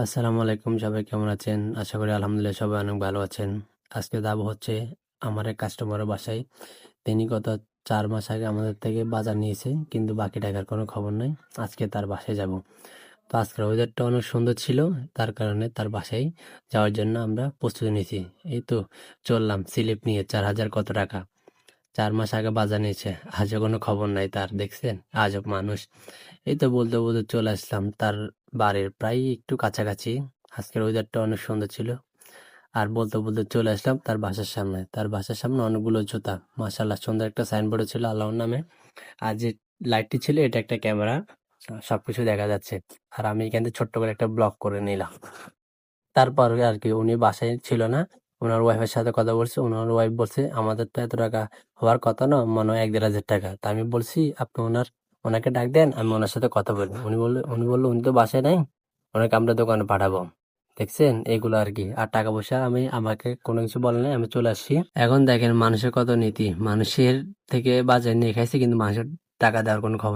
আসসালামু আলাইকুম, সবাই কেমন আছেন? আশা করি আলহামদুলিল্লাহ সবাই অনেক ভালো আছেন। আজকে যাব হচ্ছে আমার এক কাস্টমারের বাসায়। তিনি গত ৪ মাস আগে আমাদের থেকে বাজার নিয়েছে, কিন্তু বাকি টাকার কোনো খবর নাই। আজকে তার বাসায় যাব। তো আজকের ওয়েদারটা অনেক সুন্দর ছিল, তার কারণে তার বাসায় যাওয়ার জন্য আমরা প্রস্তুতি নিয়েছি। এই তো চললাম স্লিপ নিয়ে, ৪,০০০ কত টাকা। ৪ মাস আগে বাজার নিয়েছে, আজও কোনো খবর নাই তার, দেখছেন? আজব মানুষ। এই তো বলতে বলতে চলে আসলাম তার বাড়ির প্রায় একটু কাছাকাছি। আজকের ওয়েদারটা অনেক সুন্দর ছিল। আর বলতে বলতে চলে আসলাম তার বাসার সামনে। তার বাসার সামনে অনেকগুলো জুতা, মাশাআল্লাহ সুন্দর একটা সাইনবোর্ড ছিল আল্লাহর নামে। আর যে লাইটটি ছিল এটা একটা ক্যামেরা, সবকিছু দেখা যাচ্ছে। আর আমি এখান থেকে ছোট্ট করে একটা ব্লগ করে নিলাম। তারপর আর কি উনি বাসায় ছিল না, ওনার ওয়াইফের সাথে কথা বলছে। ওনার ওয়াইফ বলছে আমাদের তো এত টাকা হওয়ার কথা না, মনে হয় ১-১.৫ হাজার টাকা। তা আমি বলছি আপনি ওনাকে ডাক দেন, আমি ওনার সাথে কথা বলি। উনি বললো উনি তো বাসায় নাই, ওনাকে আমরা দোকানে পাঠাবো। দেখছেন এগুলো আর কি। আর টাকা পয়সা আমাকে কোনো কিছু বলে নাই, আমি চলে আসছি। এখন দেখেন মানুষের কত নীতি, মানুষের থেকে বাজার নিয়ে খাইছে কিন্তু মানুষের টাকা দেওয়ার কোনো খবর